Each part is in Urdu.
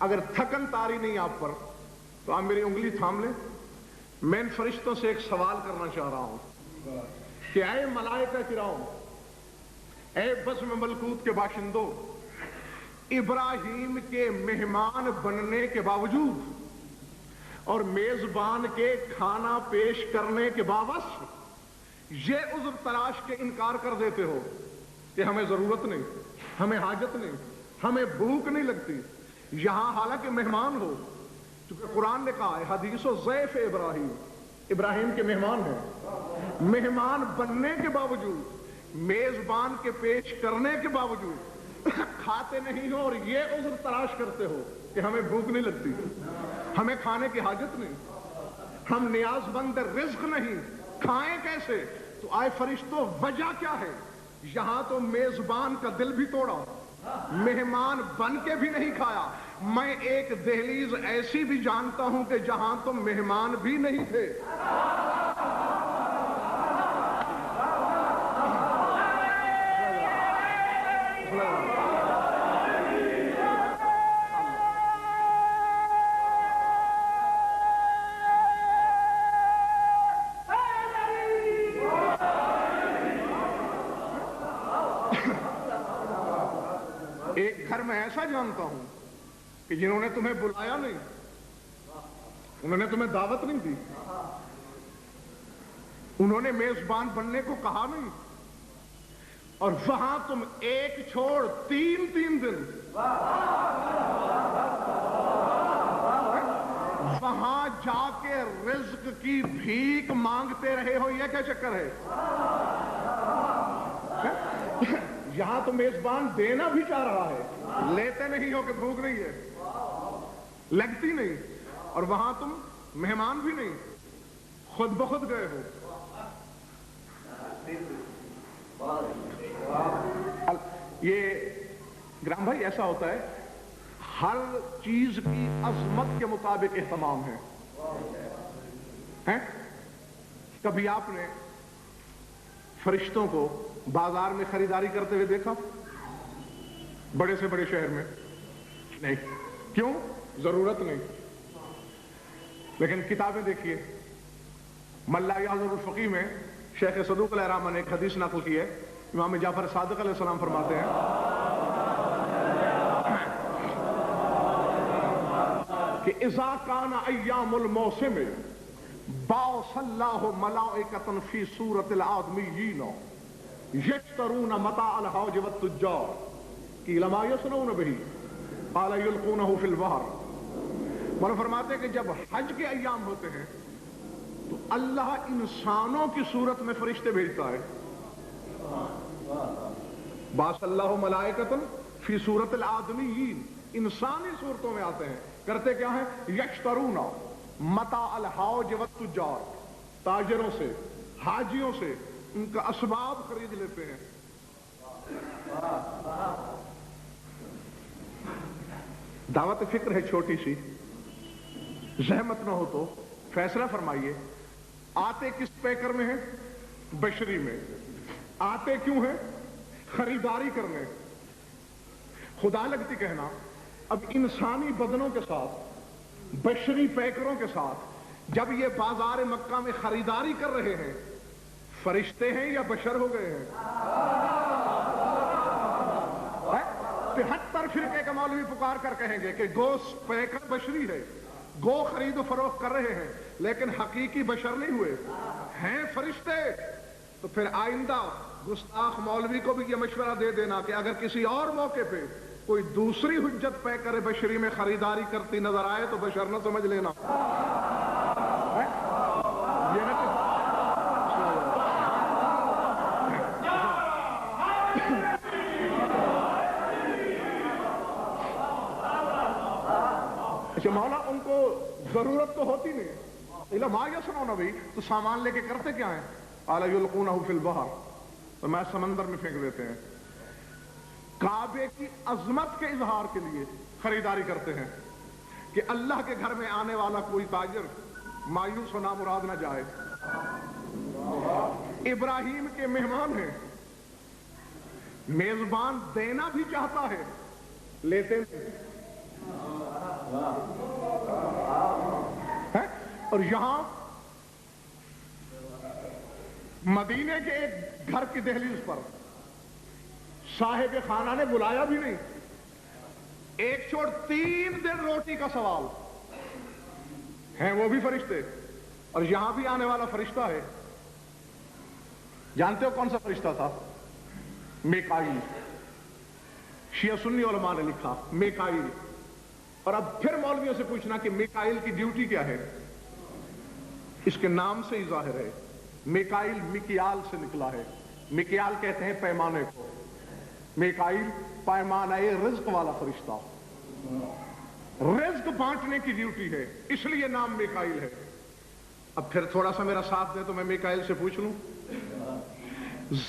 اگر تھکن تاری نہیں آپ پر تو آپ میری انگلی تھام لیں. میں ان فرشتوں سے ایک سوال کرنا چاہ رہا ہوں کہ اے ملائکہ کرام، اے بزم ملکوت کے باشندوں، ابراہیم کے مہمان بننے کے باوجود اور میزبان کے کھانا پیش کرنے کے باوجود یہ عذر تلاش کے انکار کر دیتے ہو کہ ہمیں ضرورت نہیں، ہمیں حاجت نہیں، ہمیں بھوک نہیں لگتی، یہاں حالانکہ مہمان ہو. چونکہ قرآن نے کہا ہے حدیث و ضیف ابراہیم، ابراہیم کے مہمان ہیں، مہمان بننے کے باوجود، میزبان کے پیش کرنے کے باوجود کھاتے نہیں ہو اور یہ عذر تلاش کرتے ہو کہ ہمیں بھوک نہیں لگتی، ہمیں کھانے کی حاجت نہیں، ہم نیاز مند رزق نہیں، کھائیں کیسے؟ تو آئے فرشتوں وجہ کیا ہے؟ یہاں تو میزبان کا دل بھی توڑا، مہمان بن کے بھی نہیں کھایا. میں ایک دہلیز ایسی بھی جانتا ہوں کہ جہاں تم مہمان بھی نہیں تھے. ایک گھر میں ایسا جانتا ہوں کہ جنہوں نے تمہیں بلایا نہیں، انہوں نے تمہیں دعوت نہیں دی، انہوں نے میزبان بننے کو کہا نہیں، اور وہاں تم ایک چھوڑ تین دن وہاں جا کے رزق کی بھیک مانگتے رہے ہو. یہ کیا چکر ہے؟ یہاں تو میزبان دینا بھی چاہ رہا ہے، لیتے نہیں ہو کہ بھوک نہیں ہے، لگتی نہیں، اور وہاں تم مہمان بھی نہیں، خود بخود گئے ہو. یہ گرام بھائی ایسا ہوتا ہے، ہر چیز کی عظمت کے مطابق اہتمام ہے. کبھی آپ نے فرشتوں کو بازار میں خریداری کرتے ہوئے دیکھا؟ بڑے سے بڑے شہر میں نہیں. کیوں؟ ضرورت نہیں. لیکن کتابیں دیکھیے، من لا یحضر الفقیہ میں شیخ صدوق علیہ الرحمہ نے ایک حدیث نقل کی ہے. امام جعفر صادق علیہ السلام فرماتے ہیں کہ اذا کان ایام الموسم بعث اللہ ملائکۃ فی صورت الآدمیین یشترون متاع الحوج والتجار قیل ما یصنعون بہ قال یلقونہ فی البحر. مولانا فرماتے ہیں کہ جب حج کے ایام ہوتے ہیں تو اللہ انسانوں کی صورت میں فرشتے بھیجتا ہے. بعث اللہ ملائکۃ فی صورت الآدمیین، انسانی صورتوں میں آتے ہیں. کرتے کیا ہیں؟ یشترون متاع الحوج والتجار، تاجروں سے، حاجیوں سے ان کا اسباب خرید لیتے ہیں. دعوت فکر ہے چھوٹی سی، زحمت نہ ہو تو فیصلہ فرمائیے. آتے کس پیکر میں ہیں؟ بشری میں. آتے کیوں ہیں؟ خریداری کرنے. خدا لگتی کہنا اب انسانی بدنوں کے ساتھ، بشری پیکروں کے ساتھ جب یہ بازار مکہ میں خریداری کر رہے ہیں، فرشتے ہیں یا بشر ہو گئے ہیں؟ 73 فرقے کا مولوی پکار کر کہیں گے کہ گوشت پیکر بشری ہے، گو خرید و فروخت کر رہے ہیں، لیکن حقیقی بشر نہیں ہوئے ہیں، فرشتے. تو پھر آئندہ گستاخ مولوی کو بھی یہ مشورہ دے دینا کہ اگر کسی اور موقع پہ کوئی دوسری حجت پیکر بشری میں خریداری کرتی نظر آئے تو بشر نہ سمجھ لینا. یہ نہ اچھا مولا ان کو ضرورت تو ہوتی نہیں، ما یصنعون بہ، تو سامان لے کے کرتے کیا ہیں؟ قال یلقونہ فی البحر، تو میں سمندر میں پھینک دیتے ہیں. کعبے کی عظمت کے اظہار کے لیے خریداری کرتے ہیں کہ اللہ کے گھر میں آنے والا کوئی تاجر مایوس و نامراد نہ جائے. ابراہیم کے مہمان ہیں، میزبان دینا بھی چاہتا ہے، لیتے نہیں. ہے؟ اور یہاں مدینے کے ایک گھر کی دہلیز پر صاحب خانہ نے بلایا بھی نہیں، ایک چھوڑ 3 دن روٹی کا سوال ہیں وہ بھی فرشتے، اور یہاں بھی آنے والا فرشتہ ہے، جانتے ہو کون سا فرشتہ تھا؟ میکائیل۔ شیعہ سنی علماء نے لکھا میکائیل، اور اب پھر مولویوں سے پوچھنا کہ میکائیل کی ڈیوٹی کیا ہے؟ اس کے نام سے ہی ظاہر ہے، میکائیل مکیال سے نکلا ہے، مکیال کہتے ہیں پیمانے کو، میکائیل پیمانہ رزق والا فرشتہ، رزق بانٹنے کی ڈیوٹی ہے، اس لیے نام میکائیل ہے۔ اب پھر تھوڑا سا میرا ساتھ دے تو میں میکائیل سے پوچھ لوں،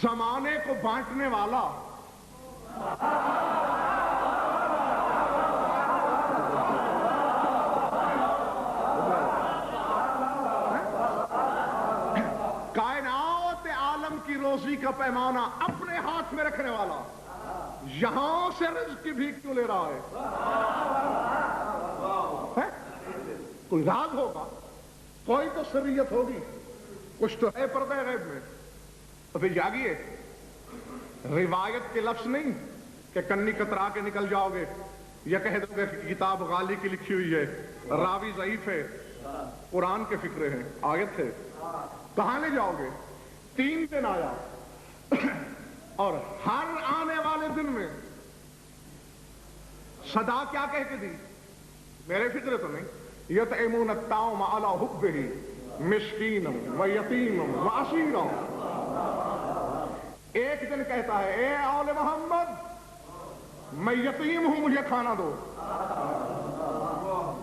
زمانے کو بانٹنے والا کائنات عالم کی روزی کا پیمانہ اپنے ہاتھ میں رکھنے والا یہاں سے رزق کی بھیک کیوں لے رہا ہے؟ کوئی راز ہوگا، کوئی تو سریت ہوگی، کچھ تو ہے پردہ غیب میں۔ تو پھر جاگیے، روایت کے لفظ نہیں کہ کنی کترا کے نکل جاؤ گے یا کہہ دو گے کہ کتاب غالی کی لکھی ہوئی ہے، راوی ضعیف ہے، قرآن کے فکرے ہیں، آیت ہے، کہاں لے جاؤ گے؟ 3 دن آیا اور ہر آنے والے دن میں صدا کیا کہہ کے دی؟ میرے فکرے تو نہیں، یطعمون الطعام علی حبہ مسکینا و یتیما و اسیرا۔ ایک دن کہتا ہے اے آل محمد میں یتیم ہوں، مجھے کھانا دو۔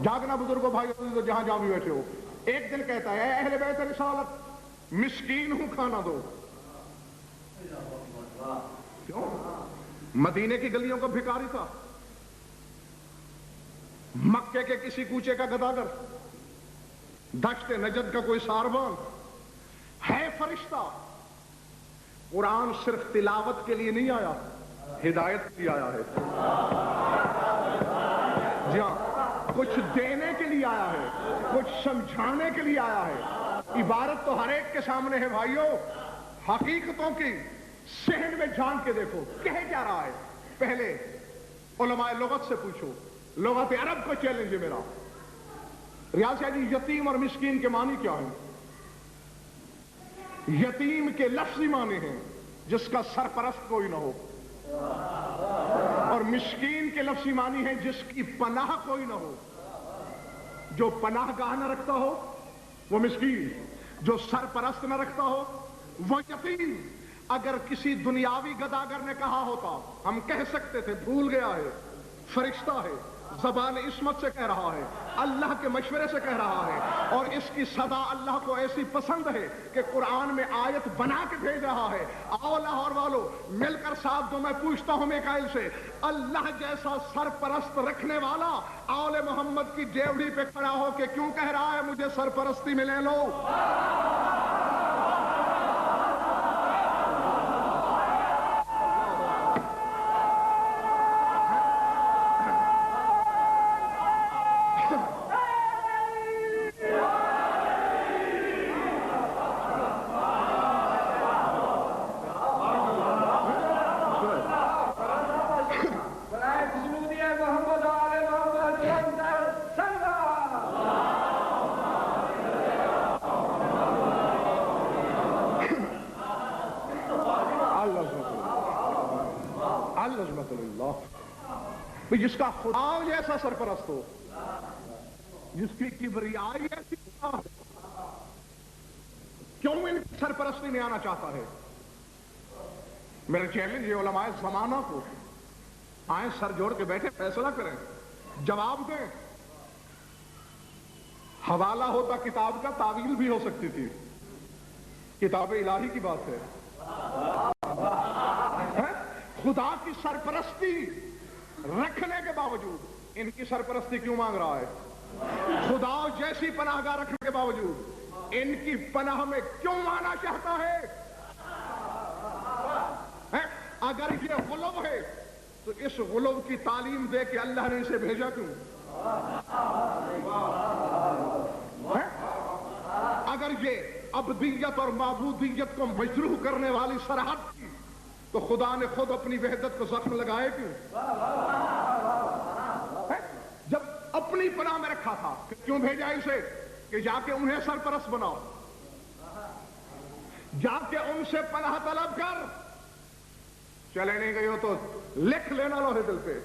جاگنا بزرگوں بھائیو جہاں جہاں بھی بیٹھے ہو، ایک دن کہتا ہے اے اہل بیت رسالت مسکین ہوں، کھانا دو۔ کیوں؟ مدینے کی گلیوں کا بھکاری تھا، مکے کے کسی کوچے کا گداگر، دشت نجد کا کوئی ساربان ہے، فرشتہ۔ قرآن صرف تلاوت کے لیے نہیں آیا، ہدایت کے لیے آیا ہے۔ جی ہاں، کچھ دینے کے لیے آیا ہے، کچھ سمجھانے کے لیے آیا ہے۔ عبارت تو ہر ایک کے سامنے ہے بھائیو، حقیقتوں کی صحن میں جان کے دیکھو کہہ کیا رہا ہے۔ پہلے علماء لغت سے پوچھو، لغت عرب کو چیلنج ہے میرا۔ ریاض شاہ جی، یتیم اور مسکین کے معنی کیا ہیں؟ یتیم کے لفظی معنی ہیں جس کا سرپرست کوئی نہ ہو، اور مسکین کے لفظی معنی ہیں جس کی پناہ کوئی نہ ہو۔ جو پناہ گاہ نہ رکھتا ہو وہ مسکین، جو سرپرست نہ رکھتا ہو وہ یتیم۔ اگر کسی دنیاوی گداگر نے کہا ہوتا ہم کہہ سکتے تھے بھول گیا ہے، فرشتہ ہے، زبان عصمت سے کہہ رہا ہے، اللہ کے مشورے سے کہہ رہا ہے، اور اس کی صدا اللہ کو ایسی پسند ہے کہ قرآن میں آیت بنا کے بھیج رہا ہے۔ آؤ لاہور والو مل کر ساتھ دو، میں پوچھتا ہوں میکائیل سے، اللہ جیسا سرپرست رکھنے والا آل محمد کی ڈیوڑی پہ کھڑا ہو کے کیوں کہہ رہا ہے مجھے سرپرستی میں لے لو؟ جس کا خدا جیسا سرپرست ہو، جس کی کبریائی ایسی ہو، کیوں ان کی سرپرستی میں آنا چاہتا ہے؟ میرا چیلنج ہے علماء زمانہ کو، آئیں سر جوڑ کے بیٹھے فیصلہ کریں، جواب دیں۔ حوالہ ہوتا کتاب کا، تعویل بھی ہو سکتی تھی، کتاب الہی کی بات ہے۔ خدا کی سرپرستی رکھنے کے باوجود ان کی سرپرستی کیوں مانگ رہا ہے؟ خدا جیسی پناہ گاہ رکھنے کے باوجود ان کی پناہ میں کیوں آنا چاہتا ہے؟ اگر یہ غلو ہے تو اس غلو کی تعلیم دے کے اللہ نے اسے بھیجا کیوں؟ اگر یہ عبدیت اور معبودیت کو مجروح کرنے والی سرحد تھی تو خدا نے خود اپنی وحدت کو زخم لگائے کیوں؟ جب اپنی پناہ میں رکھا تھا کیوں بھیجا اسے؟ کہ جا کے انہیں سرپرست بناؤ، جا کے ان سے پناہ طلب کر۔ چلے نہیں گئی ہو تو لکھ لینا لوہے دل پہ،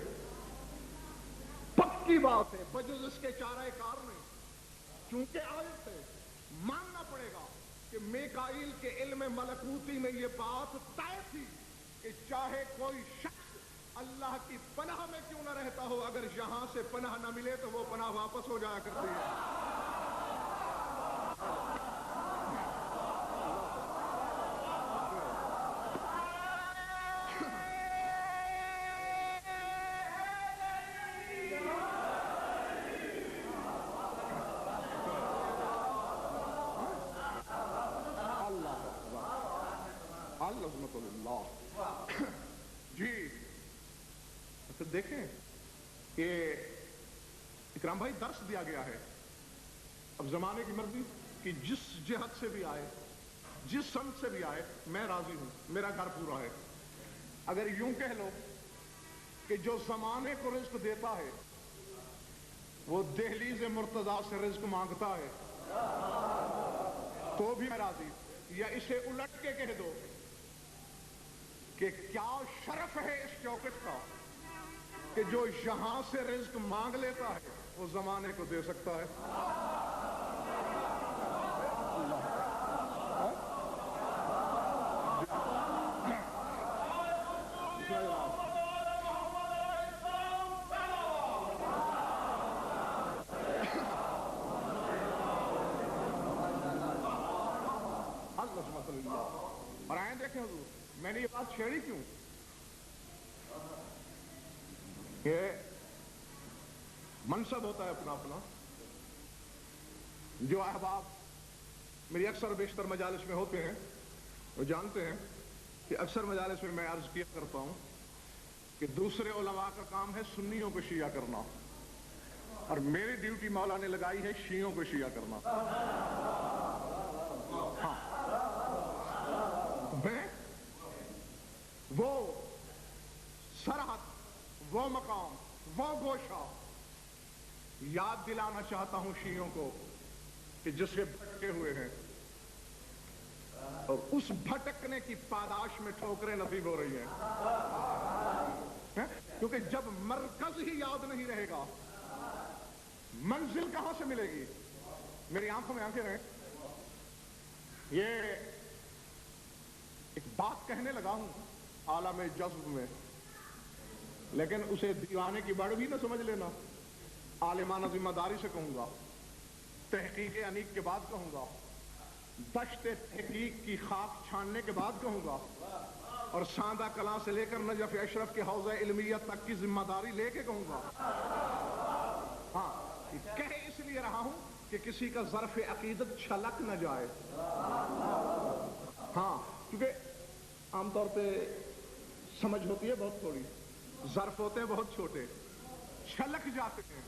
پکی بات ہے، بجز اس کے چارہ کار نہیں، چونکہ آیت ہے، ماننا پڑے گا کہ میکائیل کے علم ملکوتی میں یہ بات طے تھی کہ چاہے کوئی شخص اللہ کی پناہ میں کیوں نہ رہتا ہو، اگر یہاں سے پناہ نہ ملے تو وہ پناہ واپس ہو جایا کرتی ہے۔ جی پھر دیکھیں کہ اکرام بھائی درس دیا گیا ہے، اب زمانے کی مرضی کہ جس جہت سے بھی آئے، جس سمت سے بھی آئے، میں راضی ہوں، میرا گھر پورا ہے۔ اگر یوں کہہ لو کہ جو زمانے کو رزق دیتا ہے وہ دہلیز مرتضیٰ سے رزق مانگتا ہے تو بھی میں راضی، یا اسے الٹ کے کہہ دو کہ کیا شرف ہے اس چوکٹ کا کہ جو یہاں سے رزق مانگ لیتا ہے وہ زمانے کو دے سکتا ہے۔ اور آئیں دیکھیں حضور، میں نے یہ بات چھیڑی کیوں کہ منصب ہوتا ہے اپنا اپنا۔ جو احباب میری اکثر بیشتر مجالس میں ہوتے ہیں وہ جانتے ہیں کہ اکثر مجالس میں عرض کیا کرتا ہوں کہ دوسرے علماء کا کام ہے سنیوں کو شیعہ کرنا، اور میری ڈیوٹی مولا نے لگائی ہے شیعوں کو شیعہ کرنا۔ ہاں، میں وہ سرحد، وہ مقام، وہ گوشہ یاد دلانا چاہتا ہوں شیعوں کو کہ جس سے بھٹکے ہوئے ہیں، اور اس بھٹکنے کی پاداش میں ٹھوکریں نصیب ہو رہی ہیں، کیونکہ جب مرکز ہی یاد نہیں رہے گا منزل کہاں سے ملے گی؟ میری آنکھوں میں آنکھیں رہیں، یہ ایک بات کہنے لگا ہوں عالم جذب میں، لیکن اسے دیوانے کی بڑھ بھی نہ سمجھ لینا، عالمانہ ذمہ داری سے کہوں گا، تحقیق انیق کے بعد کہوں گا، دشت تحقیق کی خاک چھاننے کے بعد کہوں گا، اور ساندہ کلاں سے لے کر نجف اشرف کے حوضہ علمیت تک کی ذمہ داری لے کے کہوں گا۔ ہاں، کہہ اس لیے رہا ہوں کہ کسی کا ظرف عقیدت چھلک نہ جائے۔ ہاں، کیونکہ عام طور پہ سمجھ ہوتی ہے بہت تھوڑی، ظرف ہوتے ہیں بہت چھوٹے، چھلک جاتے ہیں،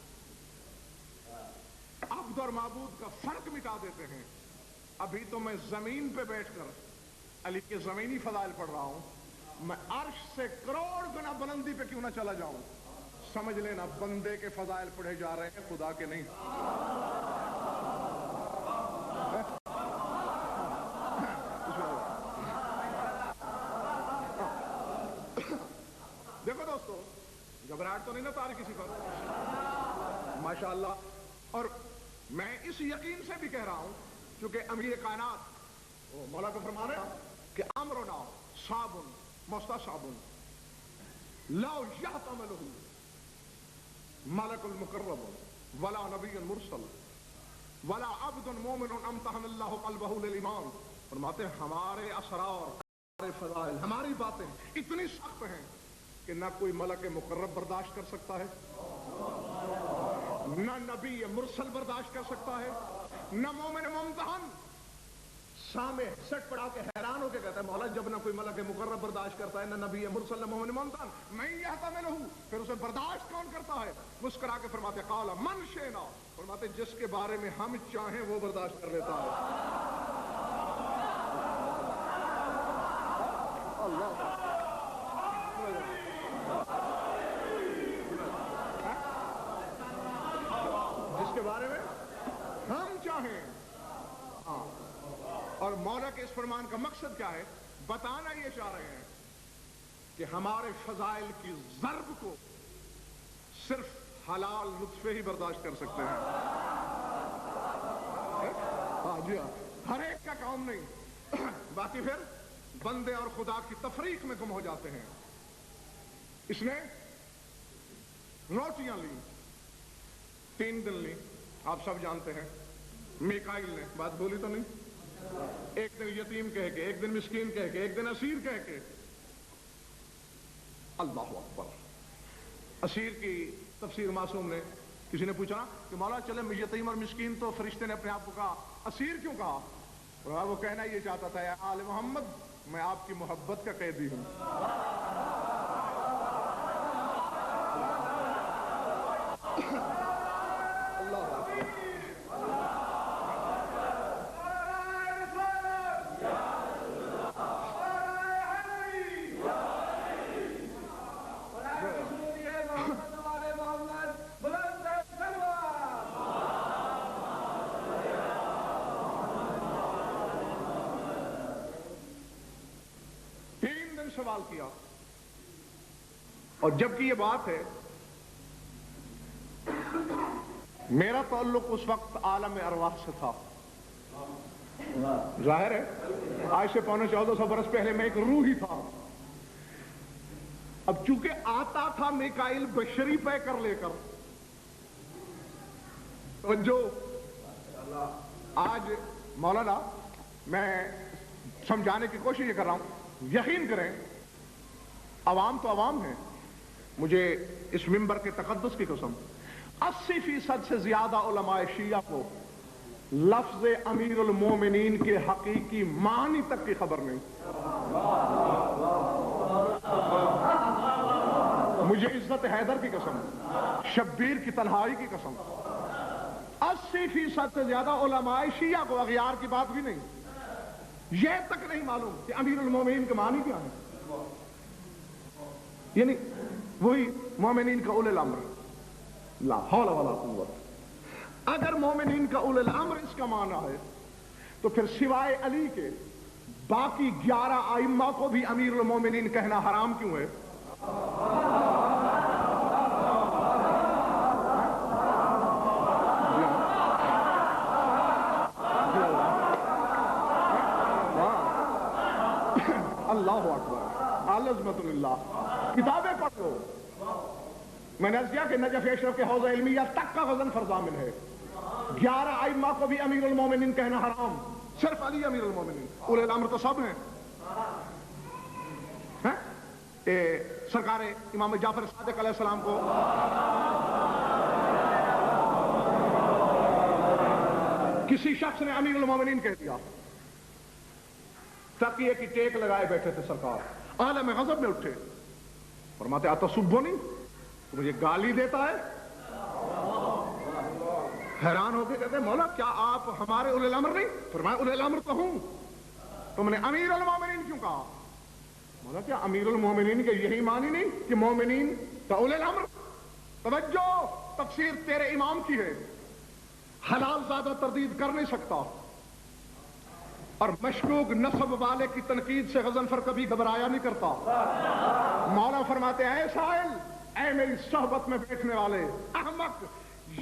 عبد اور معبود کا فرق مٹا دیتے ہیں۔ ابھی تو میں زمین پہ بیٹھ کر علی کے زمینی فضائل پڑھ رہا ہوں، میں عرش سے کروڑ گنا بلندی پہ کیوں نہ چلا جاؤں، سمجھ لینا بندے کے فضائل پڑھے جا رہے ہیں، خدا کے نہیں۔ دیکھو دوستو، گھبراہٹ تو نہیں نہ تاری کسی پر، ماشاءاللہ۔ اور میں اس یقین سے بھی کہہ رہا ہوں کیونکہ امیر کائنات مولا کو فرما رہے ہیں کہ امرنا صابن مستصعب لا یحتملہ ملک المقرب ولا نبی مرسل ولا عبد مومن امتحن اللہ قلبہ للایمان۔ فرماتے ہیں ہمارے اسرار، ہمارے فضائل، ہماری باتیں اتنی سخت ہیں کہ نہ کوئی ملک مقرب برداشت کر سکتا ہے، نہ نبی مرسل برداشت کر سکتا ہے، نہ مومن ممتحن سامنے سٹ پڑا کے حیران ہو کے کہتا ہے مولا جب نہ کوئی ملک مقرب برداشت کرتا ہے نہ نبی مرسل محمد ممتن میں یحتملہ پھر اسے برداشت کون کرتا ہے؟ مسکرا کے فرماتے قال من شئنا، فرماتے جس کے بارے میں ہم چاہیں وہ برداشت کر لیتا ہے۔ اللہ جس کے بارے میں ہم چاہیں۔ ہاں، اور مولا کے اس فرمان کا مقصد کیا ہے؟ بتانا یہ چاہ رہے ہیں کہ ہمارے فضائل کی ضرب کو صرف حلال نطفے ہی برداشت کر سکتے ہیں۔ ہاں جی ہاں، ہر ایک کا کام نہیں، باقی پھر بندے اور خدا کی تفریق میں گم ہو جاتے ہیں۔ اس نے روٹیاں لی، 3 دن لی، آپ سب جانتے ہیں۔ میکائیل نے بات بولی تو نہیں، ایک دن یتیم کہہ کے، ایک دن مسکین کہہ کے، ایک دن اسیر کہہ کے۔ اللہ اکبر۔ اسیر کی تفسیر معصوم نے، کسی نے پوچھا کہ مولا چلے یتیم اور مسکین تو فرشتے نے اپنے آپ کو کہا، اسیر کیوں کہا؟ اور وہ کہنا یہ چاہتا تھا یا آل محمد میں آپ کی محبت کا قیدی ہوں۔ اللہ اکبر۔ 3 دن سوال کیا، اور جبکہ یہ بات ہے میرا تعلق اس وقت عالم ارواح سے تھا، ظاہر ہے آج سے 1400 برس پہلے میں ایک روح ہی تھا۔ اب چونکہ آتا تھا میکائیل بشری پہ کر لے کر، تو جو آج مولانا میں سمجھانے کی کوشش یہ کر رہا ہوں، یقین کریں عوام تو عوام ہیں، مجھے اس منبر کے تقدس کی قسم 80% سے زیادہ علماء شیعہ کو لفظ امیر المومنین کے حقیقی معنی تک کی خبر نہیں۔ مجھے عزت حیدر کی قسم، شبیر کی تنہائی کی قسم، 80% سے زیادہ علماء شیعہ کو اغیار کی بات بھی نہیں، یہ تک نہیں معلوم کہ امیر المومنین کے معنی کیا ہے، یعنی وہی مومنین کا اولی الامر، لا حول ولا قوت۔ اگر مومنین کا اولی الامر اس کا معنی ہے تو پھر سوائے علی کے باقی 11 ائمہ کو بھی امیر المومنین کہنا حرام کیوں ہے؟ اللہ اکبر، عظمت اللہ۔ کتابیں پڑھ لو، میں نے عرض کیا کہ نجف اشرف کے حوضہ علمیہ تک کا غزن فرضامن ہے۔ 11 ائمہ کو بھی امیر المومنین کہنا حرام، صرف علی امیر المومنین، اولی الامر تو سب ہیں۔ سرکار امام جعفر صادق علیہ السلام کو کسی شخص نے امیر المومنین کہہ دیا، تقیہ کی ٹیک لگائے بیٹھے تھے سرکار، عالم غضب میں اٹھے، فرماتے اتصبونی، تو مجھے گالی دیتا ہے؟ حیران ہو کے کہتے ہیں مولا کیا آپ ہمارے اولی الامر نہیں؟ فرمایا اولی الامر تو ہوں، تم نے امیر المومنین کیوں کہا؟ مولا کیا امیر المومنین کے یہی معنی نہیں کہ مومنین کا اولی الامر؟ توجہ، تفسیر تیرے امام کی ہے، حلال زیادہ تردید کر نہیں سکتا، اور مشکوک نسب والے کی تنقید سے غضنفر کبھی گھبرایا نہیں کرتا۔ مولا فرماتے ہیں اے سائل، اے میری صحبت میں بیٹھنے والے احمق،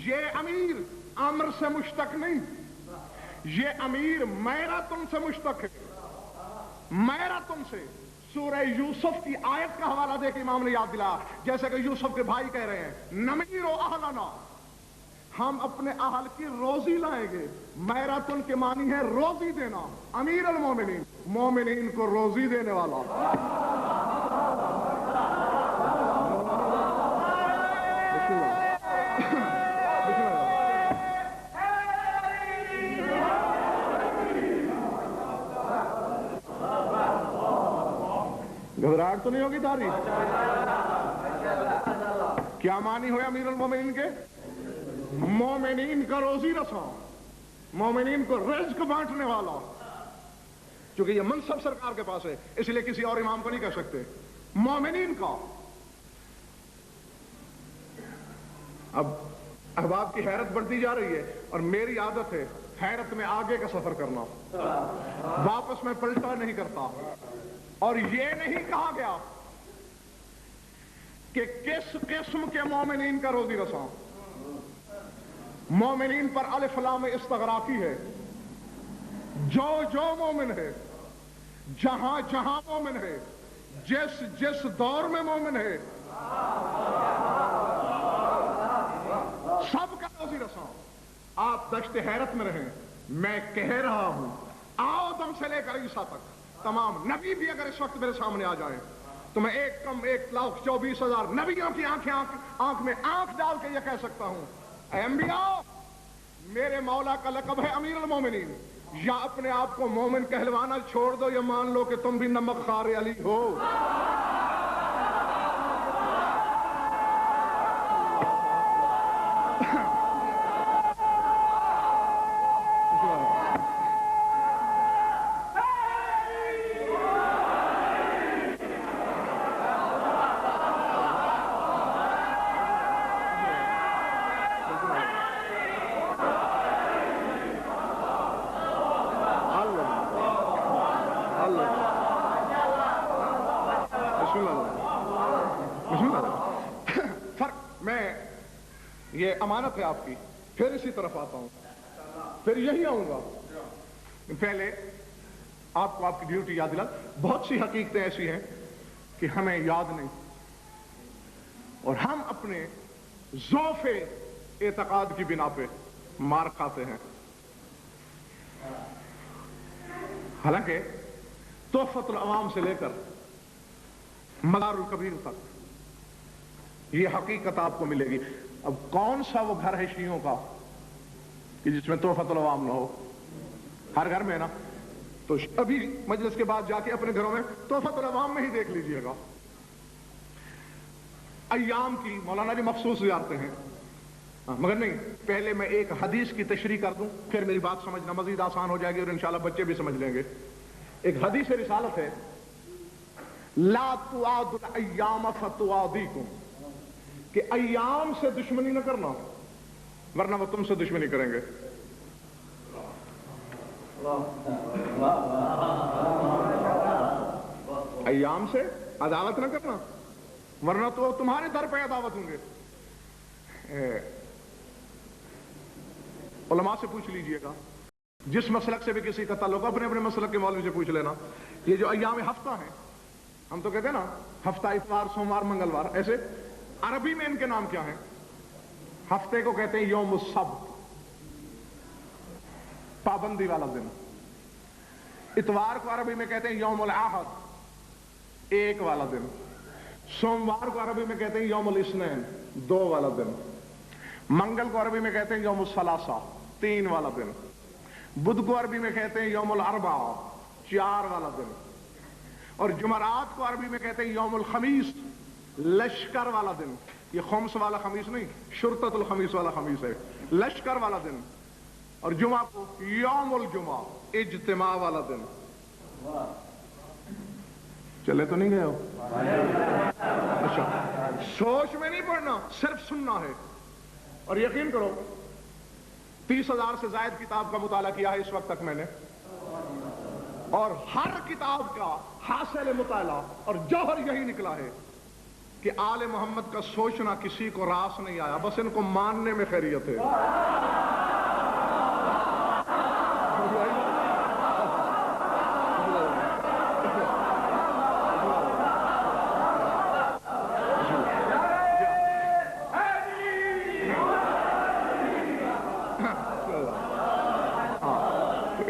یہ امیر امر سے مشتق نہیں، یہ امیر میرا تم سے مشتق ہے، میرا تم سے۔ سورہ یوسف کی آیت کا حوالہ دے کے امام نے یاد دلایا، جیسے کہ یوسف کے بھائی کہہ رہے ہیں نمیر و اہلنا، ہم اپنے اہل کی روزی لائیں گے۔ میراتن کے معنی ہے روزی دینا، امیر المومنین مومنین کو روزی دینے والا۔ گھبراہٹ تو نہیں ہوگی داری؟ کیا معنی ہوئے امیر المومنین کے؟ مومنین کا روزی رساں، مومنین کو رزق بانٹنے والا. چونکہ یہ منصب سرکار کے پاس ہے اس لیے کسی اور امام کو نہیں کہہ سکتے. مومنین کا. اب احباب کی حیرت بڑھتی جا رہی ہے اور میری عادت ہے حیرت میں آگے کا سفر کرنا، واپس میں پلٹا نہیں کرتا. اور یہ نہیں کہا گیا کہ کس قسم کے مومنین کا روزی رساں. مومنین پر الف لام استغراقی ہے. جو مومن ہے، جہاں جہاں مومن ہے، جس جس دور میں مومن ہے، سب کا روزی رساں. آپ دشت حیرت میں رہیں. میں کہہ رہا ہوں آدم سے لے کر عیسیٰ تک تمام نبی بھی اگر اس وقت میرے سامنے آ جائیں تو میں 1,24,000 نبیوں کی آنکھ میں آنکھ ڈال کے یہ کہہ سکتا ہوں، اے انبیاء، میرے مولا کا لقب ہے امیر المومنین. یا اپنے آپ کو مومن کہلوانا چھوڑ دو یا مان لو کہ تم بھی نمک خار علی ہو. یہ امانت ہے آپ کی. پھر اسی طرف آتا ہوں، پھر یہی آؤں گا. پہلے آپ کو آپ کی ڈیوٹی یاد دلا. بہت سی حقیقتیں ایسی ہیں کہ ہمیں یاد نہیں اور ہم اپنے ضعف اعتقاد کی بنا پہ مار کھاتے ہیں. حالانکہ تحفۃ العوام سے لے کر مزار الکبیر تک یہ حقیقت آپ کو ملے گی. اب کون سا وہ گھر ہے شیعوں کا کہ جس میں تحفۃ العوام نہ ہو؟ ہر گھر میں نا. تو ابھی مجلس کے بعد جا کے اپنے گھروں میں تحفۃ العوام میں ہی دیکھ لیجئے گا. ایام کی مولانا جی مخصوص زیارتیں ہیں، مگر نہیں، پہلے میں ایک حدیث کی تشریح کر دوں، پھر میری بات سمجھنا مزید آسان ہو جائے گی اور انشاءاللہ بچے بھی سمجھ لیں گے. ایک حدیث رسالت ہے، لا تعاد الایام فتعادیکم، کہ ایام سے دشمنی نہ کرنا ورنہ وہ تم سے دشمنی کریں گے. ایام سے عداوت نہ کرنا ورنہ تو تمہارے در پہ عداوت ہوں گے. علماء سے پوچھ لیجئے گا، جس مسلک سے بھی کسی کا تعلق، اپنے اپنے مسلک کے مولوی سے پوچھ لینا. یہ جو ایام ہفتہ ہیں، ہم تو کہتے ہیں نا ہفتہ اتوار سوموار منگلوار، ایسے عربی میں ان کے نام کیا ہیں؟ ہفتے کو کہتے ہیں یوم السبت، پابندی والا دن. اتوار کو عربی میں کہتے ہیں یوم الاحد، ایک والا دن. سوموار کو عربی میں کہتے ہیں یوم الاثنین، 2 والا دن. منگل کو عربی میں کہتے ہیں یوم الثلاثہ، 3 والا دن. بدھ کو عربی میں کہتے ہیں یوم الاربعہ، 4 والا دن. اور جمعرات کو عربی میں کہتے ہیں یوم الخمیس، لشکر والا دن. یہ خمس والا خمیس نہیں، شرطت الخمیس والا خمیس ہے، لشکر والا دن. اور جمعہ کو یوم الجمعہ، اجتماع والا دن. چلے تو نہیں گئے ہو؟ اچھا، سوچ میں نہیں پڑھنا، صرف سننا ہے. اور یقین کرو 30,000 سے زائد کتاب کا مطالعہ کیا ہے اس وقت تک میں نے، اور ہر کتاب کا حاصل مطالعہ اور جوہر یہی نکلا ہے کہ آل محمد کا سوچنا کسی کو راس نہیں آیا، بس ان کو ماننے میں خیریت ہے.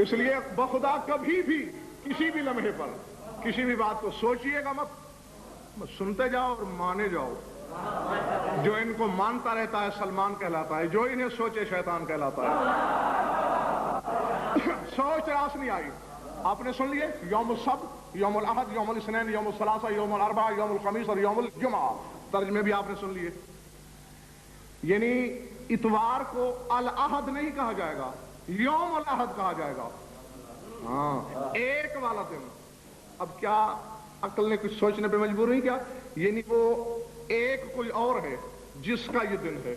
اس لیے بخدا کبھی بھی کسی بھی لمحے پر کسی بھی بات کو سوچئے گا مت، سنتے جاؤ اور مانے جاؤ. جو ان کو مانتا رہتا ہے سلمان کہلاتا ہے، جو انہیں سوچے شیطان کہلاتا ہے. سوچ راس نہیں آئی آپ نے سن لیے یوم السبت، یوم الاحد، یوم الاثنین، یوم الثلاثہ، یوم الاربعہ، یوم الخمیس اور یوم الجمعہ، ترجمے بھی آپ نے سن لیے. یعنی اتوار کو الاحد نہیں کہا جائے گا، یوم الاحد کہا جائے گا. ہاں، ایک والا دن. اب کیا عقل نے کچھ سوچنے پہ مجبور نہیں کیا؟ یعنی وہ ایک کوئی اور ہے جس کا یہ دن ہے.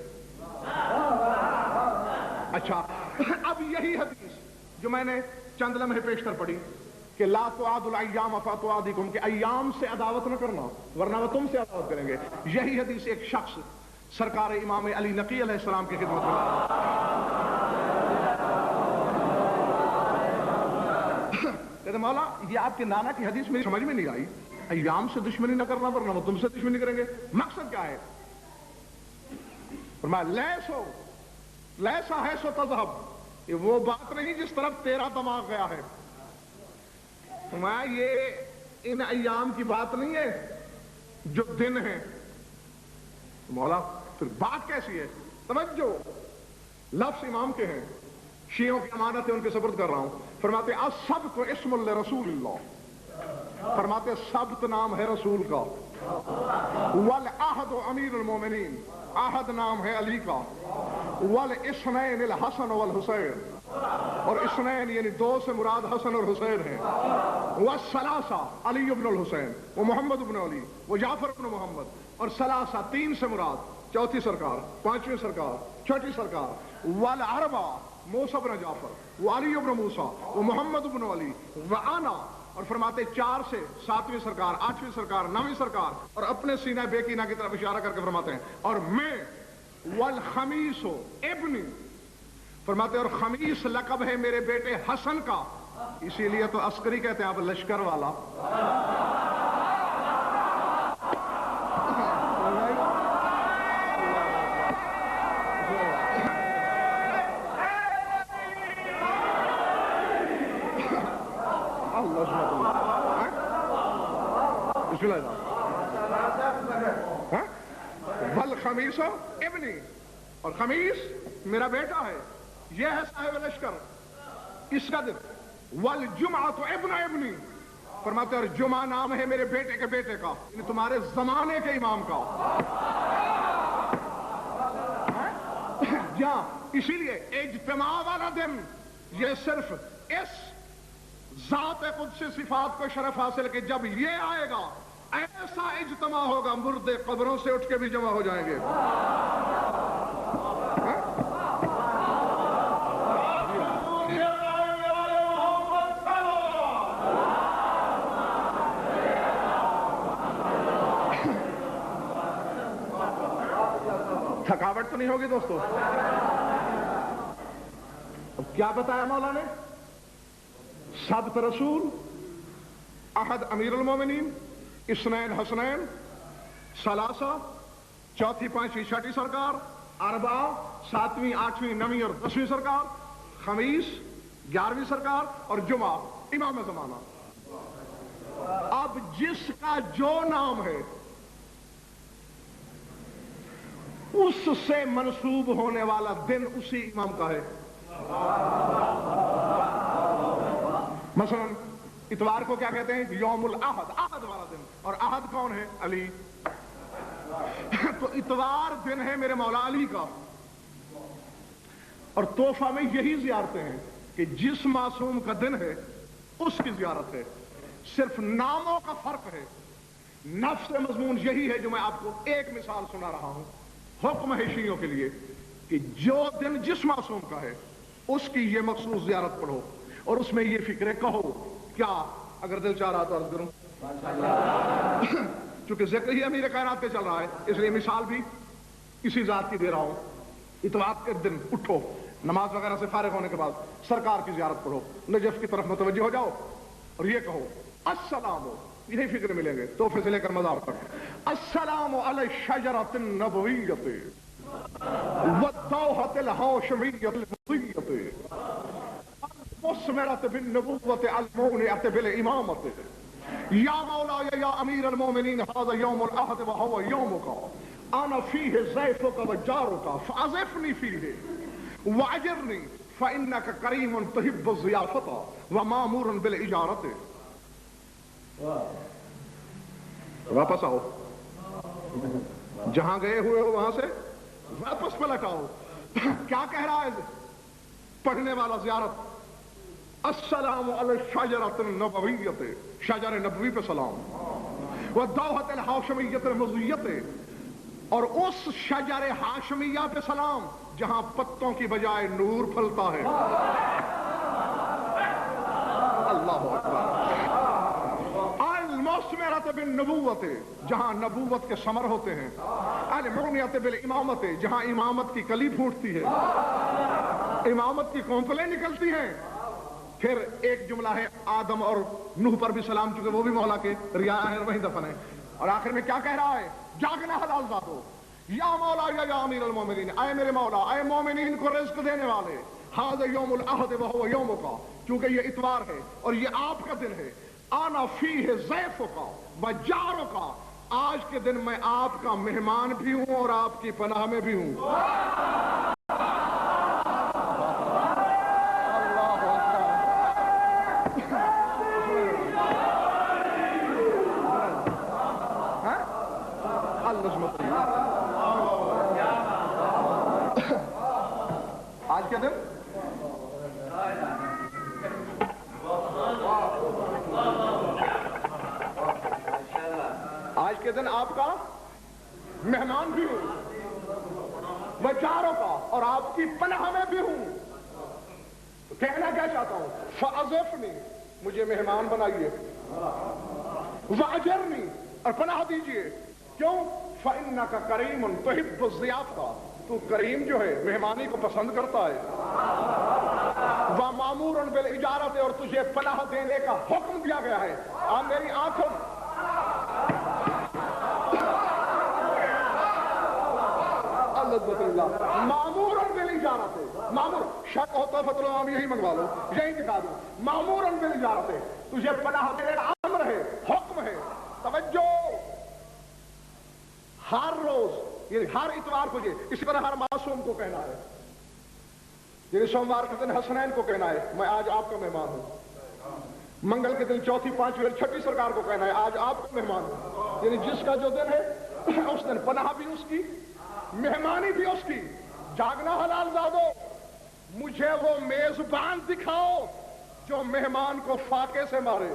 اچھا، اب یہی حدیث جو میں نے چند لمحے پیشتر پڑھی کہ لا تعاد الایام فتعادکم، کہ ایام سے عداوت نہ کرنا ورنہ وہ تم سے عداوت کریں گے. یہی حدیث ایک شخص سرکار امام علی نقی علیہ السلام کی خدمت میں کہتے مولا یہ آپ کے نانا کی حدیث میری سمجھ میں نہیں آئی، ایام سے دشمنی نہ کرنا ورنہ وہ تم سے دشمنی کریں گے، مقصد کیا ہے؟ فرمایا لیسا ہے سو تذہب، یہ وہ بات نہیں جس طرف تیرا دماغ گیا ہے. فرمایا یہ ان ایام کی بات نہیں ہے جو دن ہیں. مولا پھر بات کیسی ہے؟ توجہ، لفظ امام کے ہیں، شیعوں کی امانت ہے، ان کے سپرد کر رہا ہوں. فرماتے السبت اسم لرسول اللہ، فرماتے سبت نام ہے رسول کا، والعہد امیر المومنین، عہد نام ہے علی کا، والاثنین الحسن والحسین، اور اثنین یعنی دو سے مراد حسن اور حسین ہیں، والثلاثہ علی بن الحسین، وہ محمد بن علی، وہ جعفر بن محمد، اور ثلاثہ تین سے مراد چوتھی سرکار، پانچویں سرکار، چھٹی سرکار، والاربع موسیٰ بن جعفر، وہ علی بن موسیٰ، وہ محمد بن علی، وآنا، اور فرماتے چار سے ساتویں سرکار، آٹھویں سرکار، نویں سرکار، اور اپنے سینہ بے کینہ کی طرف اشارہ کر کے فرماتے ہیں اور میں، والخمیس ابنی، فرماتے اور خمیس لقب ہے میرے بیٹے حسن کا، اسی لیے تو عسکری کہتے ہیں اب لشکر والا. والخمیس ابنی، اور خمیس میرا بیٹا ہے، یہ ہے صاحب لشکر، اس کا دن. والجمعۃ ابن ابنی، فرماتے اور جمعہ نام ہے میرے بیٹے کے بیٹے کا، یعنی تمہارے زمانے کے امام کا. جہاں اسی لیے اجتماع والا دن یہ صرف اس ذات قدس صفات کو شرف حاصل کہ جب یہ آئے گا ایسا اجتماع ہوگا مردے قبروں سے اٹھ کے بھی جمع ہو جائیں گے. تھکاوٹ تو نہیں ہوگی دوستو؟ اب کیا بتایا مولا نے؟ سبت رسول، احد امیر المومنین، اثنین حسنین، ثلاثہ چوتھی پانچویں چھٹی سرکار، اربعہ ساتویں آٹھویں نویں اور دسویں سرکار، خمیس 11ویں سرکار، اور جمعہ امام زمانہ. اب جس کا جو نام ہے اس سے منسوب ہونے والا دن اسی امام کا ہے. مثلا اتوار کو کیا کہتے ہیں؟ یوم الاحد، احد والا دن، اور احد کون ہے؟ علی. تو اتوار دن ہے میرے مولا علی کا، اور تحفہ میں یہی زیارتیں ہیں کہ جس معصوم کا دن ہے اس کی زیارت ہے، صرف ناموں کا فرق ہے. نفس مضمون یہی ہے جو میں آپ کو ایک مثال سنا رہا ہوں. حکم ہے شیعوں کے لیے کہ جو دن جس معصوم کا ہے اس کی یہ مخصوص زیارت پڑھو، اور اس میں یہ فکریں کہو. کیا اگر دل چاہ رہا تو عرض کروں؟ چونکہ ذکر ہی امیر کائنات پہ چل رہا ہے اس لیے مثال بھی اسی ذات کی دے رہا ہوں. اتوار کے دن اٹھو، نماز وغیرہ سے فارغ ہونے کے بعد سرکار کی زیارت پڑھو، نجف کی طرف متوجہ ہو جاؤ اور یہ کہو السلام، یہی فکر ملیں گے تحفے سے لے کر مزار تک. السلام علی الشجرۃ النبویۃ والدوحۃ الہاشمیۃ المضیۃ المثمرۃ بالنبوۃ المونعۃ بالامامۃ. یا مولاي یا امیر المومنین هذا یوم الاحد وهو یومک انا فیہ ضیفک وجارک فاضفنی فیہ واجرنی فإنك کریم تحب الضیافت ومامور بالإجارت. واپس آؤ، جہاں گئے ہوئے ہو وہاں سے واپس پلٹ آؤ. کیا کہہ رہا ہے پڑھنے والا زیارت؟ السلام علی الشجرۃ النبویۃ، شجر نبوی پہ سلام، والدوحۃ الہاشمیۃ المضیۃ، اور اس شجر ہاشمیہ پہ سلام جہاں پتوں کی بجائے نور پھلتا ہے. اللہ اکبر. المثمرۃ بالنبوۃ، جہاں نبوت کے ثمر ہوتے ہیں. المغنیۃ بالامامۃ، جہاں امامت کی کلی پھوٹتی ہے، امامت کی کونپلیں نکلتی ہیں. پھر ایک جملہ ہے آدم اور نوح پر بھی سلام، چونکہ وہ بھی مولا کے رعایا ہیں، وہیں دفن ہیں. اور آخر میں کیا کہہ رہا ہے؟ جاگنا حلال ذاتو، یا مولا یا امیر المومنین، اے میرے مولا، اے مومنین کو رزق دینے والے. ھذا یوم العہد وہو یومک، چونکہ یہ اتوار ہے اور یہ آپ کا دن ہے. انا فیہ ضیفک وجارک، آج کے دن میں آپ کا مہمان بھی ہوں اور آپ کی پناہ میں بھی ہوں. آج کے دن آج کے دن آپ کا مہمان بھی ہوں، بچاروں کا، اور آپ کی پناہ میں بھی ہوں. کہنا کیا چاہتا ہوں؟ فَأَضِفْنِي، مجھے مہمان بنائیے، وَأَجِرْنِي، اور پناہ دیجئے. کیوں؟ فَإِنَّكَ كَرِيمٌ تُحِبُّ الضِّيَافَةَ، تو کریم جو ہے مہمانی کو پسند کرتا ہے. وَمَأْمُورٌ بِالْإِجَارَةِ، اور تجھے پناہ دینے کا حکم دیا گیا ہے. آپ میری آنکھوں مامور بالإجارة، مامور شک ہوتا فتلو ہم یہی منگوا لو، یہی دکھا دو. مامور بالإجارة، تجھے پناہ دینے کا امر ہے، حکم ہے. توجہ، ہر روز، یعنی ہر اتوار کو، اسی طرح ہر معصوم کو کہنا ہے، یعنی سوموار کے دن حسنین کو کہنا ہے میں آج آپ کا مہمان ہوں. منگل کے دن چوتھی، پانچویں اور چھٹی سرکار کو کہنا ہے آج آپ کا مہمان ہوں. یعنی جس کا جو دن ہے اس دن پناہ بھی اس کی، مہمانی بھی اس کی. جاگنا حلال زادو، مجھے وہ میزبان دکھاؤ جو مہمان کو فاقے سے مارے.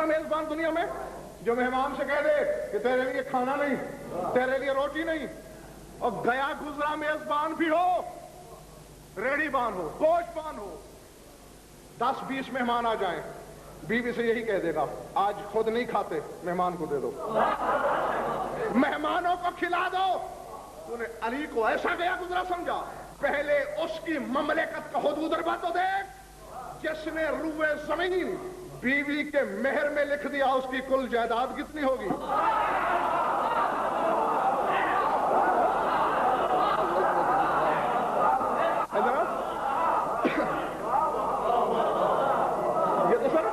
میزبان دنیا میں جو مہمان سے کہہ دے کہ تیرے لیے کھانا نہیں، تیرے لیے روٹی نہیں، اور گیا گزرا میزبان بھی ہو، ریڑھی بان ہو، گوشت بان ہو، 10-20 مہمان آ جائیں، بیوی سے یہی کہہ دے گا آج خود نہیں کھاتے، مہمان کو دے دو، مہمانوں کو کھلا دو. تو نے علی کو ایسا گیا گزرا سمجھا؟ پہلے اس کی مملکت کا حدود ربا تو دیکھ، جس نے روئے زمین بیوی کے مہر میں لکھ دیا اس کی کل جائیداد کتنی ہوگی. یہ تو سر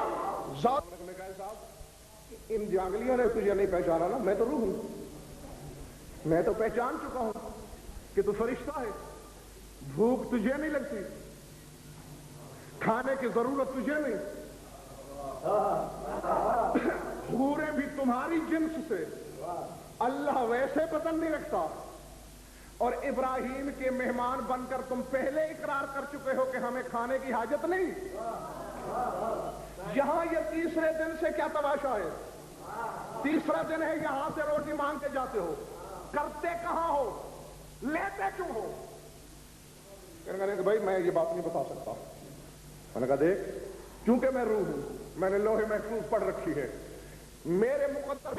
ذات رکھنے کا صاحب، ان جانگلیوں نے تجھے نہیں پہچانا نا، میں تو روح ہوں، میں تو پہچان چکا ہوں کہ تو فرشتہ ہے. بھوک تجھے نہیں لگتی، کھانے کی ضرورت تجھے نہیں، حوریں بھی تمہاری جنس سے. اللہ ویسے پسند نہیں رکھتا. اور ابراہیم کے مہمان بن کر تم پہلے اقرار کر چکے ہو کہ ہمیں کھانے کی حاجت نہیں. یہاں یہ تیسرے دن سے کیا تماشا ہے؟ تیسرا دن ہے، یہاں سے روٹی مانگ کے جاتے ہو، کرتے کہاں ہو، لیتے کیوں ہو؟ کہنے کہ بھائی میں یہ بات نہیں بتا سکتا. میں نے کہا دیکھ، کیونکہ میں روح ہوں، میں نے لوہے محفوظ پڑھ رکھی ہے، میرے مقدر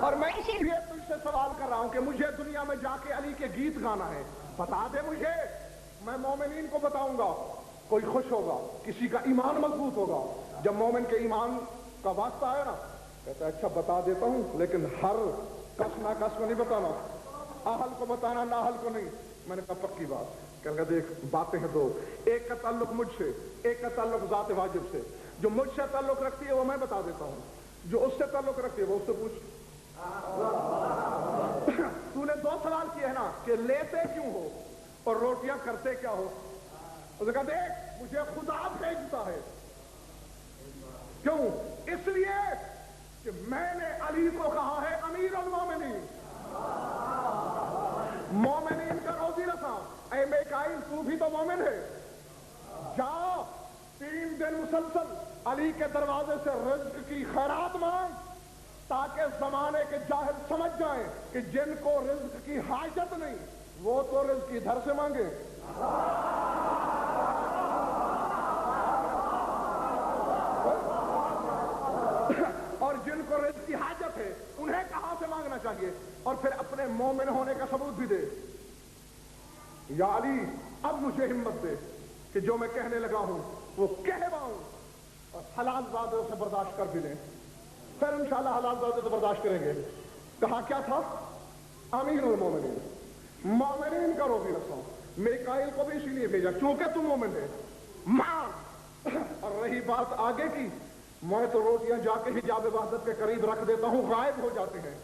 اور میں اسی لیے تجھ سے سوال ہوں کہ مجھے دنیا میں جا کے علی کے گیت گانا ہے، بتا دے مجھے، میں مومنین کو بتاؤں گا، کوئی خوش ہوگا، کسی کا ایمان مضبوط ہوگا۔ جب مومن کے ایمان کا واسطہ آیا نا، کہتا ہے اچھا بتا دیتا ہوں، لیکن ہر کس نہ کس کو نہیں بتانا، اہل کو بتانا، نااہل کو نہیں۔ میں نے کہا پکی بات۔ کہ دیکھ باتیں ہیں دو، ایک کا تعلق مجھ سے، ایک کا تعلق ذات واجب سے۔ جو مجھ سے تعلق رکھتی ہے وہ میں بتا دیتا ہوں، جو اس سے تعلق رکھتی ہے وہ اس سے پوچھ۔ تو نے دو سوال کیے ہیں نا کہ لیتے کیوں ہو اور روٹیاں کرتے کیا ہو؟ اس نے کہا دیکھ مجھے خدا بھیجتا ہے۔ کیوں؟ اس لیے کہ میں نے علی کو کہا ہے امیر المومنین، مومنین کا روزی رساں۔ اے میکائیل تو بھی تو مومن ہے، جا 3 دن مسلسل علی کے دروازے سے رزق کی خیرات مانگ، تاکہ زمانے کے جاہل سمجھ جائیں کہ جن کو رزق کی حاجت نہیں وہ تو رزق ادھر سے مانگے۔ اور جن کو رزق کی حاجت ہے انہیں کہاں سے مانگنا چاہیے؟ اور پھر اپنے مومن ہونے کا ثبوت بھی دے۔ یا علی اب مجھے ہمت دے کہ جو میں کہنے لگا ہوں وہ کہواؤں اور حلال زادوں سے برداشت کر بھی لیں، پھر انشاءاللہ حلال زادے تو برداشت کریں گے۔ کہا کیا تھا؟ امیر المومنین، مومنین کا روزی رساں۔ میکائیل کو بھی اسی لیے بھیجا چونکہ تم مومن ہے، مار۔ اور رہی بات آگے کی، میں تو روٹیاں جا کے حجاب عبادت کے قریب رکھ دیتا ہوں، غائب ہو جاتے ہیں۔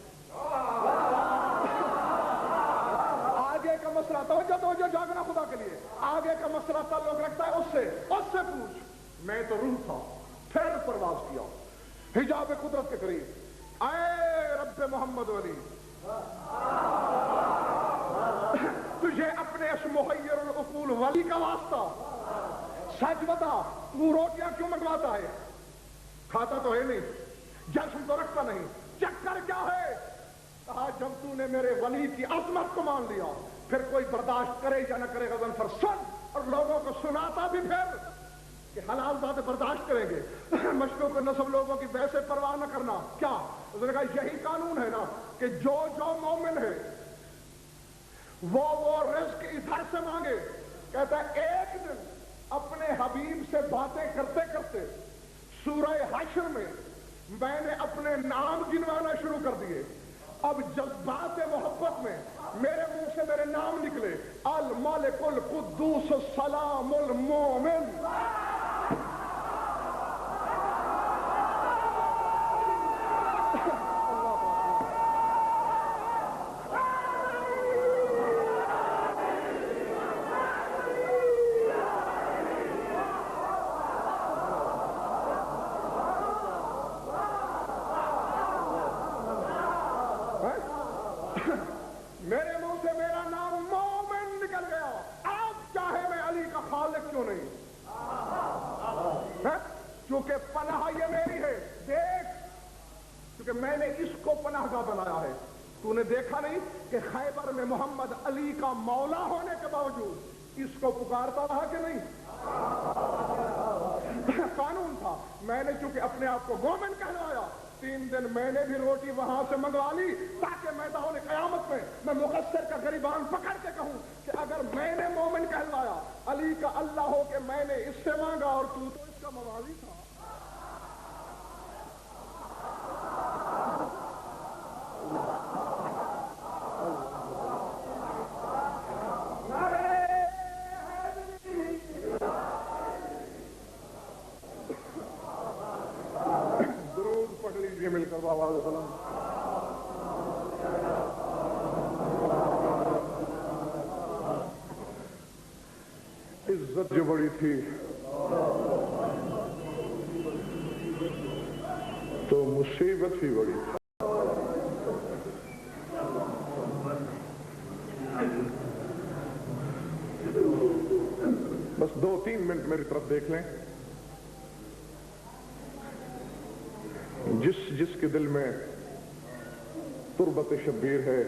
آگے کا مسئلہ توجہ جاگنا خدا کے لیے، آگے کا مسئلہ تعلق رکھتا ہے اس سے پوچھ۔ میں تو روح تھا، پھر پرواز کیا حجاب قدرت کے قریب۔ اے رب محمد علی، تجھے اپنے اس محیر العقول ولی کا واسطہ سچ بتا، تو روٹیاں کیوں منگواتا ہے؟ کھاتا تو ہے نہیں، جشن تو رکھتا نہیں، چکر کیا ہے؟ کہا جب تو نے میرے ولی کی عظمت کو مان لیا، پھر کوئی برداشت کرے یا نہ کرے غضن پر سن، اور لوگوں کو سناتا بھی پھر کہ حلال ذات برداشت کریں گے، مشکوک نسب لوگوں کی ویسے پرواہ نہ کرنا۔ کیا؟ اس نے کہا یہی قانون ہے نا کہ جو مومن ہے وہ رزق ادھر سے مانگے۔ کہتا ہے ایک دن اپنے حبیب سے باتیں کرتے کرتے سورہ حشر میں نے اپنے نام گنوانا شروع کر دیے۔ اب جذبات محبت میں میرے منہ سے میرے نام نکلے، الملک القدوس السلام المومن۔ میرے منہ سے میرا نام مومن نکل گیا، آپ چاہے میں علی کا خالق کیوں نہیں؟ چونکہ پناہ یہ میری ہے، دیکھ، کیونکہ میں نے اس کو پناہ گاہ بنایا ہے۔ تو نے دیکھا نہیں کہ خیبر میں محمد علی کا مولا ہونے کے باوجود اس کو پکارتا رہا کہ نہیں؟ قانون تھا، میں نے چونکہ اپنے آپ کو مومن کہلوایا، 3 دن میں نے بھی روٹی وہاں سے منگوا لی تاکہ میدان قیامت میں مقصر کا گریبان پکڑ کے کہوں کہ اگر میں نے مومن کہلوایا، علی کا اللہ ہو کہ میں نے اس سے مانگا اور تو اس کا موازی تھا۔ مل کر بابا علیہ السلام۔ عزت جو بڑی تھی تو مصیبت بھی بڑی تھی۔ بس 2-3 منٹ میری طرف دیکھ لیں۔ جس کے دل میں تربت شبیر ہے،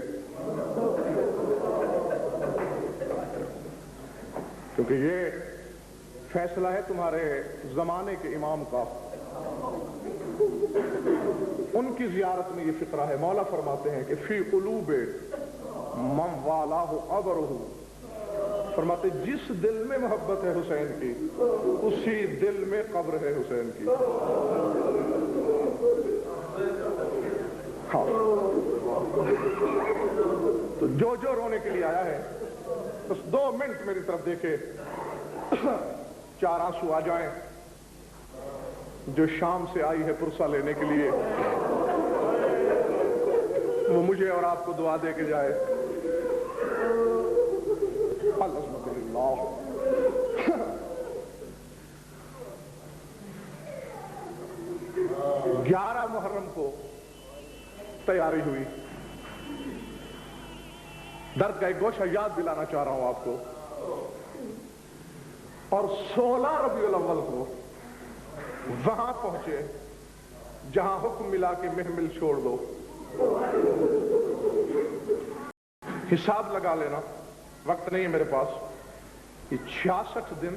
کیونکہ یہ فیصلہ ہے تمہارے زمانے کے امام کا، ان کی زیارت میں یہ فقرہ ہے۔ مولا فرماتے ہیں کہ فی قلوب من والہ قبرہ، فرماتے جس دل میں محبت ہے حسین کی اسی دل میں قبر ہے حسین کی. ہاں تو جو رونے کے لیے آیا ہے بس 2 منٹ میری طرف دیکھے، 4 آنسو آ جائیں. جو شام سے آئی ہے پرسہ لینے کے لیے وہ مجھے اور آپ کو دعا دے کے جائے. الحمدللہ. 11 محرم کو تیاری ہوئی. درد کا ایک گوشہ یاد دلانا چاہ رہا ہوں آپ کو. اور 16 ربیع الاول کو وہاں پہنچے جہاں حکم ملا کہ محمل چھوڑ دو. حساب لگا لینا، وقت نہیں ہے میرے پاس. یہ 66 دن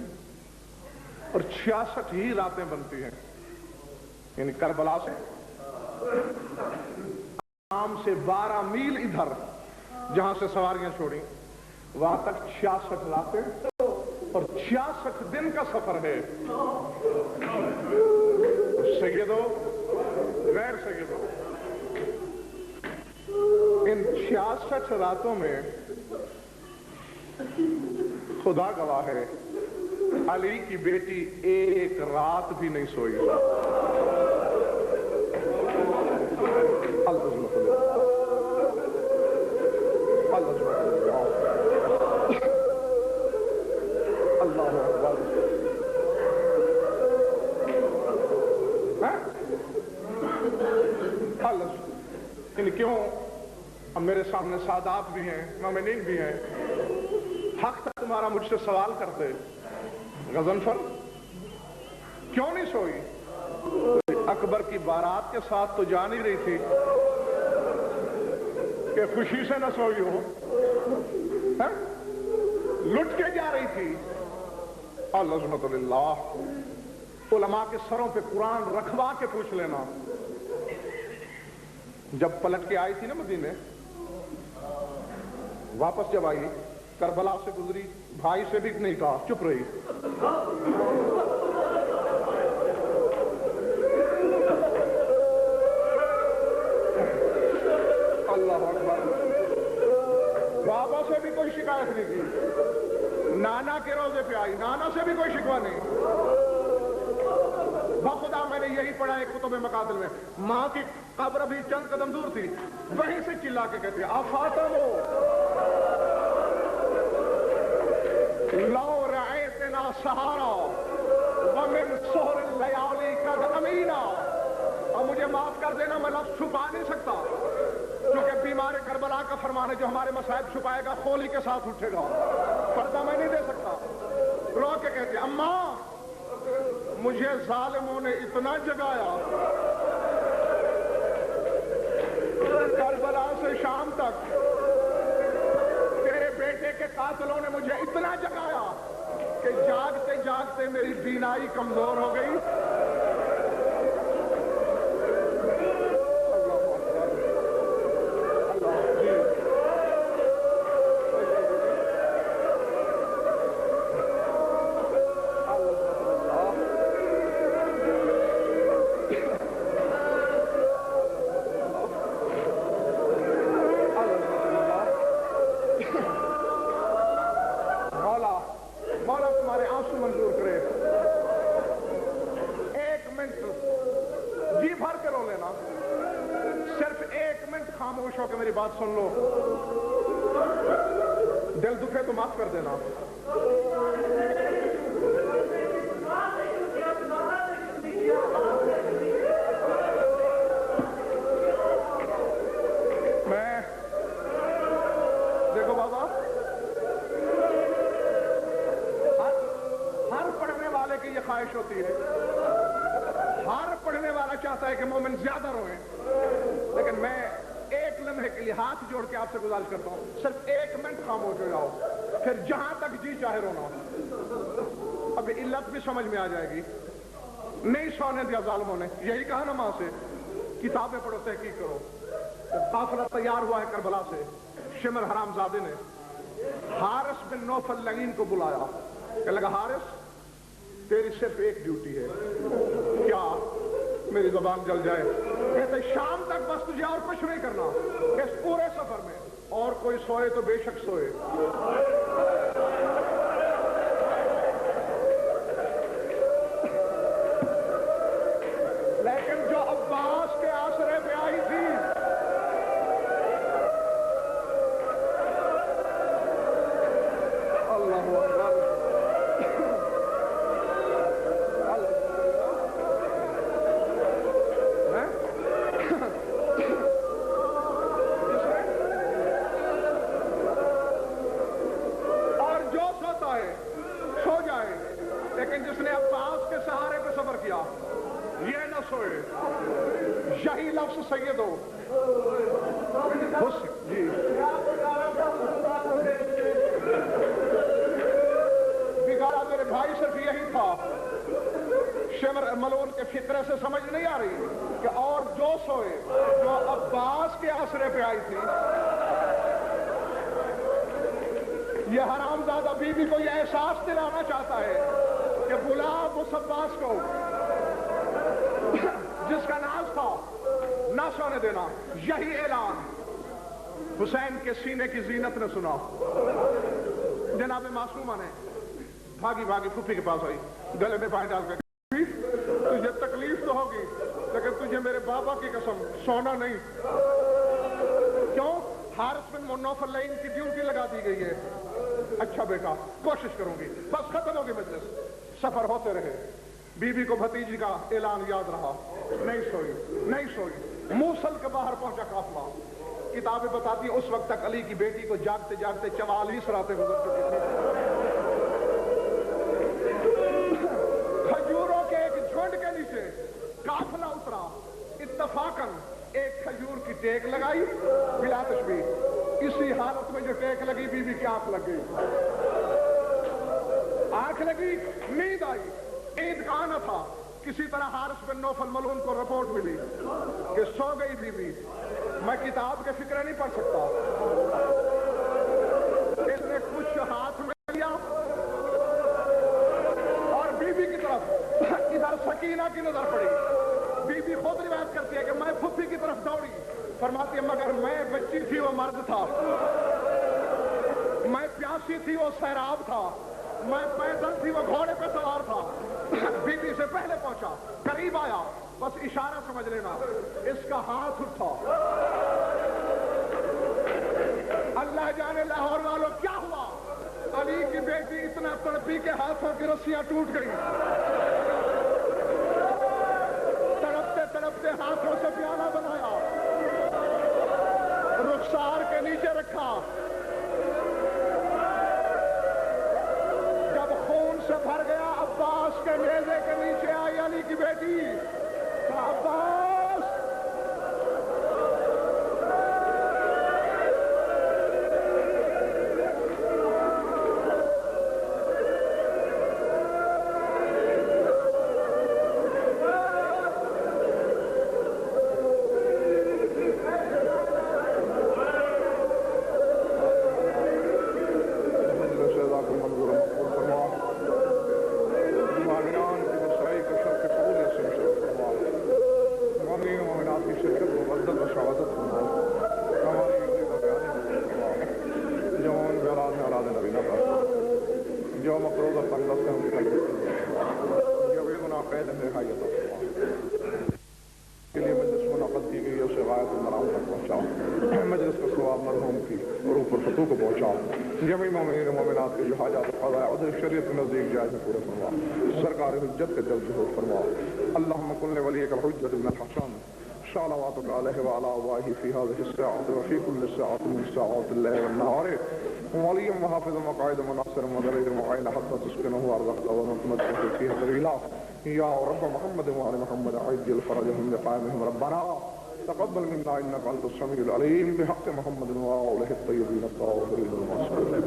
اور 66 ہی راتیں بنتی ہیں. یعنی کربلا سے شام سے 12 میل ادھر جہاں سے سواریاں چھوڑیں وہاں تک 66 راتیں اور 66 دن کا سفر ہے. سیدو غیر سیدو، ان 66 راتوں میں خدا گواہ ہے علی کی بیٹی ایک رات بھی نہیں سوئی. اللہ اکبر. یعنی کیوں؟ اب میرے سامنے سادات بھی ہیں، مومنین بھی ہیں. حق تک تمہارا مجھ سے سوال کرتے غضنفر کیوں نہیں سوئی؟ اکبر کی بارات کے ساتھ تو جا نہیں رہی تھی کہ خوشی سے نہ سوئی ہو، لٹ کے جا رہی تھی. العظمت للہ. علماء کے سروں پہ قرآن رکھوا کے پوچھ لینا. جب پلٹ کے آئی تھی نا مدینے، واپس جب آئی کربلا سے گزری، بھائی سے بھی نہیں کہا، چپ رہی. اللہ اکبر. بابا سے بھی کوئی شکایت نہیں کی. نانا کے روزے پہ آئی، نانا سے بھی کوئی شکوہ نہیں. بخدا میں نے یہی پڑھا ہے کتب مقاتل میں، ماں کی قبر بھی چند قدم دور تھی، وہیں سے چلا کے کہتے ہیں افاطمو لو رأیتنا سہارا ومن سہر اللیالی قد امینا. اور مجھے معاف کر دینا، میں لفظ چھپا نہیں سکتا کیونکہ بیمار کربلا کا فرمان ہے جو ہمارے مصائب چھپائے گا خولی کے ساتھ اٹھے گا. پردہ میں نہیں دے سکتا. رو کے کہتے ہیں اماں مجھے ظالموں نے اتنا جگایا، کربلا سے شام تک تیرے بیٹے کے قاتلوں نے مجھے اتنا جگایا کہ جاگتے جاگتے میری بینائی کمزور ہو گئی. مولا تمہارے آنسو منظور کرے. 1 منٹ جی بھر کے رو لینا، صرف 1 منٹ خاموش ہو کے میری بات سن لو. دل دکھے تو معاف کر دینا. میں دیکھو بابا، ہر پڑھنے والے کی یہ خواہش ہوتی ہے، ہر پڑھنے والا چاہتا ہے کہ مومن زیادہ روئیں، لیکن میں 1 لمحے کے لیے ہاتھ جوڑ کے آپ سے گزارش کرتا ہوں، صرف 1 منٹ خاموش ہو جاؤ، پھر جہاں تک جی چاہے رونا. اب علت بھی سمجھ میں آ جائے گی. نہیں سونے دیا ظالموں نے، یہی کہا نا ماں سے کتابیں پڑھو تحقیق کرو. قافلہ تیار ہوا ہے کربلا سے، شمر حرامزادے نے حارث بن نوفل لعین کو بلایا کہ لگا حارث تیری صرف ایک ڈیوٹی ہے. کیا؟ میری زبان جل جائے. کہتے شام تک بس تجھے اور کچھ نہیں کرنا. اس پورے سفر میں اور کوئی سوئے تو بے شک سوئے. لیکن جو عباس کے آسرے پہ آئی تھی اللہ اکبر جس نے عباس کے سہارے پہ سفر کیا یہ نہ سوئے. یہی لفظ سید ہو جی بگاڑا میرے بھائی صرف یہی تھا. شمر ملون کے فطرے سے سمجھ نہیں آ رہی کہ اور جو سوئے جو عباس کے آسرے پہ آئی تھی. یہ حرامزادہ بیوی کو یہ احساس دلانا چاہتا ہے کہ بلا اس عباس کو جس کا ناز تھا نہ سونے دینا. یہی اعلان حسین کے سینے کی زینت نے سنا. جناب معصومہ نے بھاگی بھاگی پھوپھی کے پاس آئی, گلے میں پائے ڈال کر تجھے تکلیف تو ہوگی لیکن تجھے میرے بابا کی قسم سونا نہیں. کیوں؟ حارث بن نوفل لعین کی ڈیوٹی لگا دی گئی ہے. اچھا بیٹا کوشش کروں گی. بس ختم ہوگی مجلس. سفر ہوتے رہے. بی بی کو بھتیجی کا اعلان یاد رہا. نہیں سوئی نہیں سوئی. موصل کے باہر پہنچا قافلہ. کتابیں بتاتی اس وقت تک علی کی بیٹی کو جاگتے جاگتے 44 راتیں گزر چکی تھی. کھجوروں کے ایک جھنڈ کے نیچے قافلہ اترا. اتفاقاً ایک کھجور کی ٹیک لگائی بلا تشبیہ. اسی حالت میں جو ٹیک لگی بی بی کی آنکھ لگ گئی. آنکھ لگی, نیند آئی. نیند کا آنا تھا. کسی طرح حارث بن نوفل ملعون کو رپورٹ ملی کہ سو گئی بی بی. میں کتاب کے فکرے نہیں پڑھ سکتا. اس نے کچھ ہاتھ میں لیا اور بی بی کی طرف ادھر سکینہ کی نظر پڑی. بی بی خود روایت کرتی ہے کہ میں پھوپھی کی طرف دوڑی. فرماتی ہے مگر میں بچی تھی وہ مرد تھا, میں پیاسی تھی وہ سیراب تھا, میں پیدل تھی وہ گھوڑے پہ سوار تھا. بی بی سے پہلے پہنچا, قریب آیا, بس اشارہ سمجھ لینا. اس کا ہاتھ اٹھا. اللہ جانے لاہور والوں کیا ہوا. علی کی بیٹی اتنا تڑپی کے ہاتھوں کی رسیاں ٹوٹ گئی. تڑپتے تڑپتے ہاتھوں سے پیالہ بنایا, رخسار کے نیچے رکھا. جب خون سے بھر گیا عباس کے نیزے کے نیچے آئی علی کی بیٹی. عباس جميع مومنین و مومنات کے جو حاجات قضاء عدل شریعت نزدیک جائز میں پورے فرما. سرکار حجت کے جلد ظہور فرما. اللهم كن لوليك الحجة بن الحسن صلواتك عليه وعلى آبائه في هذه الساعة وفي كل ساعة من ساعات الليل والنهار وليا وحافظا وقائدا وناصرا ودليلا معينا حتى تسكنه أرضك وتمتعه فيها طويلا. يا رب محمد وعلى محمد عجل فرجهم لقائمهم ربنا تقبل منا انك انت السميع العليم بحق محمد وآله الطيبين الطاهرين المعصومين.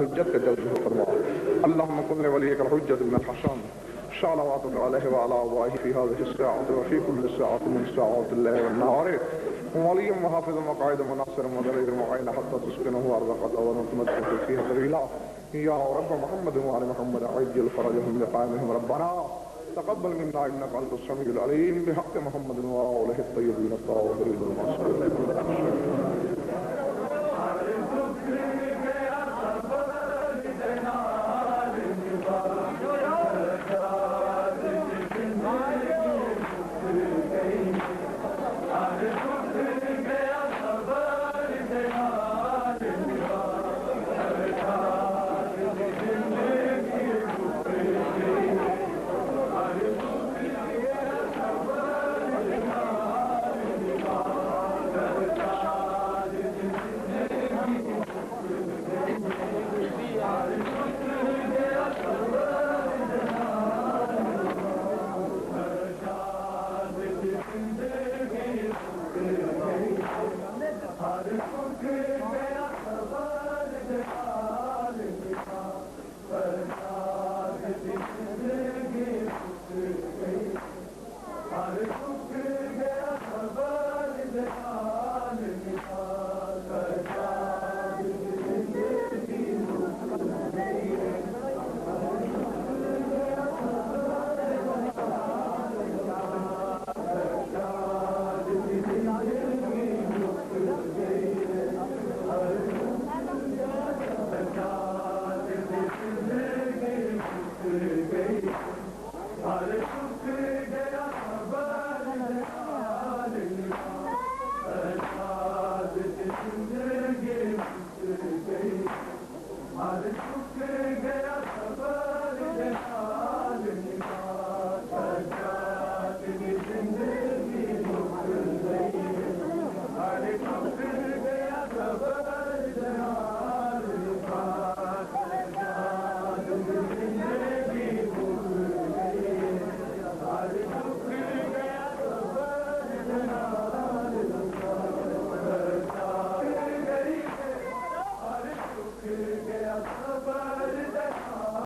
حجت کا جلد فرما اللهم كن لوليك الحجة بن الحسن صلواتك عليه وعلى آبائه في هذه الساعة وفي كل ساعة من ساعات الليل والنهار وليا وحافظا وقائدا وناصرا ودليلا معينا حتى تسكنه أرضك وتمتعه فيها طويلا يا رب محمد وعلى محمد عجل فرجهم لقائمهم ربنا تقبل منا انك انت السميع العليم بحق محمد وآله الطيبين الطاهرين المعصومين